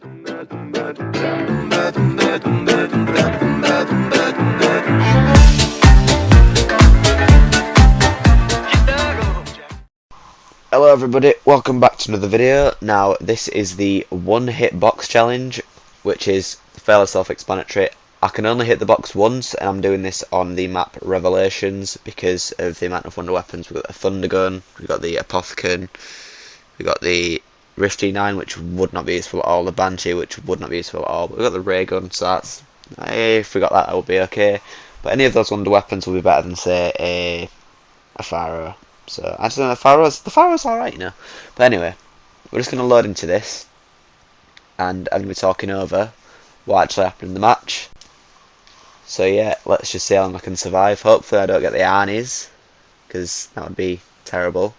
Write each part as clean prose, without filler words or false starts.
Hello everybody, welcome back to another video. Now this is the one hit box challenge, which is fairly self-explanatory. I can only hit the box once, and I'm doing this on the map Revelations because of the amount of wonder weapons. We've got the Thunder Gun, we've got the Apothecon, we've got the Rift E9, which would not be useful at all, the Banshee, which would not be useful at all, but we've got the Ray Gun, so that's, if we got that, that would be okay. But any of those wonder weapons will be better than, say, a Pharaoh. So actually, the Pharaoh's alright, you know. But anyway, we're just going to load into this, and I'm going to be talking over what actually happened in the match. So yeah, let's just see how long I can survive. Hopefully I don't get the Arnies, because that would be terrible.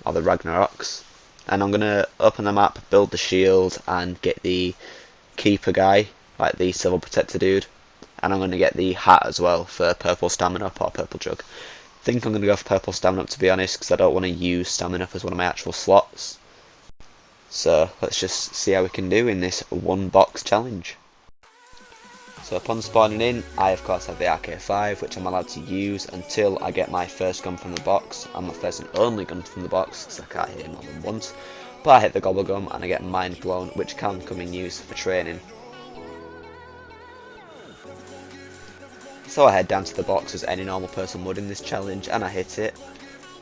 Or the Ragnaroks. And I'm going to open the map, build the shield, and get the Keeper guy, like the Civil Protector dude. And I'm going to get the hat as well for purple stamina or purple jug. I think I'm going to go for purple stamina up, to be honest, because I don't want to use stamina as one of my actual slots. So let's just see how we can do in this one box challenge. So upon spawning in, I of course have the Kraken V, which I'm allowed to use until I get my first gun from the box, and my first and only gun from the box, because I can't hit it more than once. But I hit the Gobble Gum and I get Mind Blown, which can come in use for training. So I head down to the box as any normal person would in this challenge, and I hit it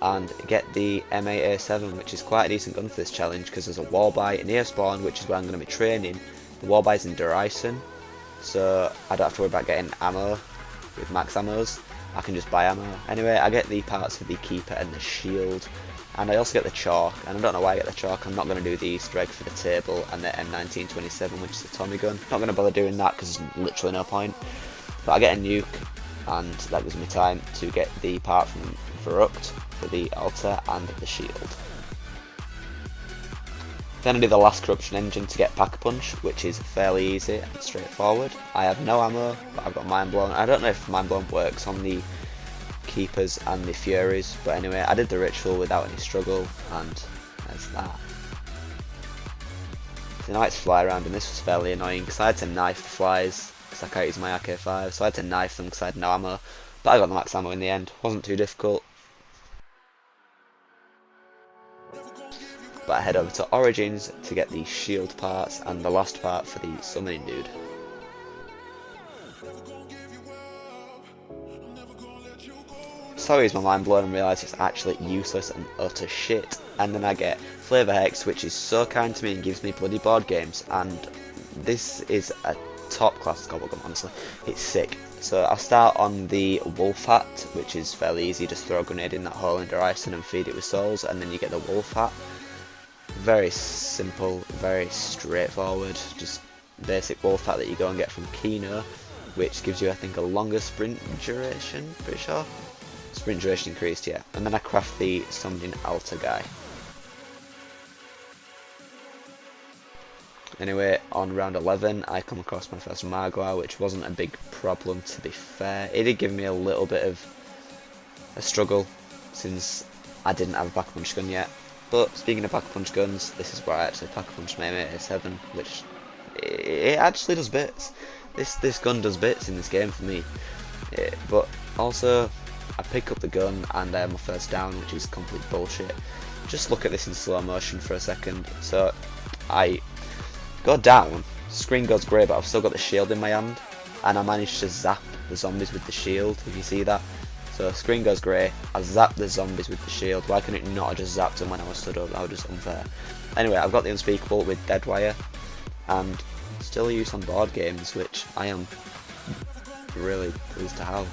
and get the M8A7, which is quite a decent gun for this challenge because there's a wall buy near spawn, which is where I'm going to be training. The wall buy is in Derison, so I don't have to worry about getting ammo with max ammos. I can just buy ammo. Anyway, I get the parts for the Keeper and the shield, and I also get the chalk, and I don't know why I get the chalk. I'm not going to do the Easter egg for the table and the M1927, which is the Tommy gun. Not going to bother doing that because there's literally no point. But I get a nuke, and that gives me time to get the part from Verruct for the altar and the shield. Then I do the last corruption engine to get Pack-a-Punch, which is fairly easy and straightforward. I have no ammo, but I've got Mind Blown. I don't know if Mind Blown works on the Keepers and the Furies, but anyway, I did the ritual without any struggle, and there's that. The knights fly around, and this was fairly annoying because I had to knife the flies. I can't use my Kraken V, so I had to knife them because I had no ammo, but I got the max ammo in the end. Wasn't too difficult. But I head over to Origins to get the shield parts and the last part for the summoning dude. So I use my Mind Blown and realise it's actually useless and utter shit. And then I get Flavor Hex, which is so kind to me and gives me bloody board games, and this is a top class Gobble Gum, honestly. It's sick. So I'll start on the Wolf Hat, which is fairly easy. Just throw a grenade in that hole in Derison and feed it with souls, and then you get the Wolf Hat. Very simple, very straightforward, just basic Wolf Hat that you go and get from Kino, which gives you, I think, a longer sprint duration, pretty sure. Sprint duration increased, yeah. And then I craft the Summoning Altar guy. Anyway, on round 11, I come across my first Magua, which wasn't a big problem, to be fair. It did give me a little bit of a struggle, since I didn't have a Pack-a-Punch gun yet. But speaking of Pack-a-Punch guns, this is where I actually Pack-a-Punch my M8A7, which it actually does bits. This gun does bits in this game for me. But also, I pick up the gun and I have my first down, which is complete bullshit. Just look at this in slow motion for a second. So, I go down, screen goes grey, but I've still got the shield in my hand, and I managed to zap the zombies with the shield, if you see that. So screen goes grey, I zap the zombies with the shield. Why couldn't it not have just zapped them when I was stood up? That was just unfair. Anyway, I've got the Unspeakable with Deadwire, and still use on board games, which I am really pleased to have.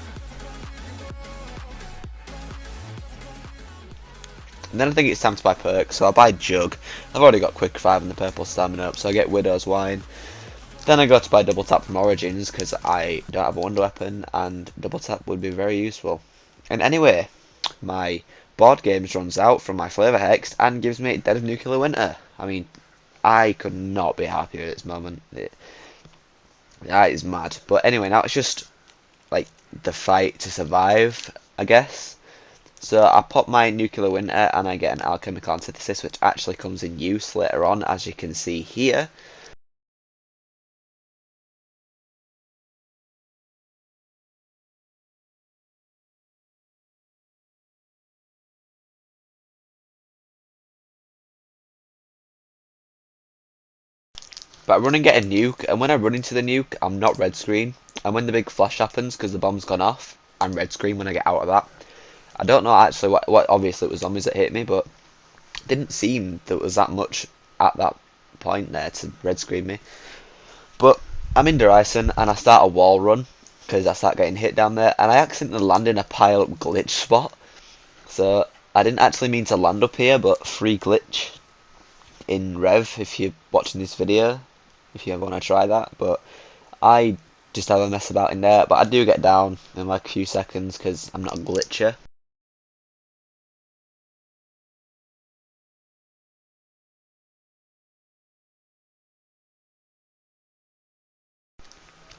And then I think it's time to buy perks, so I'll buy Jug. I've already got Quick 5 and the purple stamina up, so I get Widow's Wine. Then I go to buy Double Tap from Origins, because I don't have a wonder weapon, and Double Tap would be very useful. And anyway, my board games runs out from my Flavor Hex, and gives me Dead of Nuclear Winter. I mean, I could not be happier at this moment. That is mad. But anyway, now it's just, like, the fight to survive, I guess. So I pop my Nuclear Winter and I get an Alchemical Antithesis, which actually comes in use later on, as you can see here. But I run and get a nuke, and when I run into the nuke, I'm not red screen. And when the big flash happens because the bomb's gone off, I'm red screen when I get out of that. I don't know actually what obviously it was zombies that hit me, but it didn't seem there was that much at that point there to red screen me. But I'm in Dyson and I start a wall run because I start getting hit down there, and I accidentally land in a pile up glitch spot. So I didn't actually mean to land up here, but free glitch in Rev if you're watching this video, if you ever want to try that. But I just have a mess about in there, but I do get down in like a few seconds because I'm not a glitcher.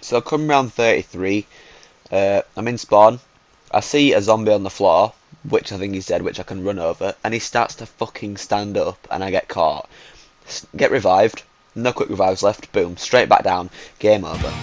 So I come round 33, I'm in spawn, I see a zombie on the floor, which I think he's dead, which I can run over, and he starts to fucking stand up, and I get caught. Get revived, no quick revives left, boom, straight back down, game over.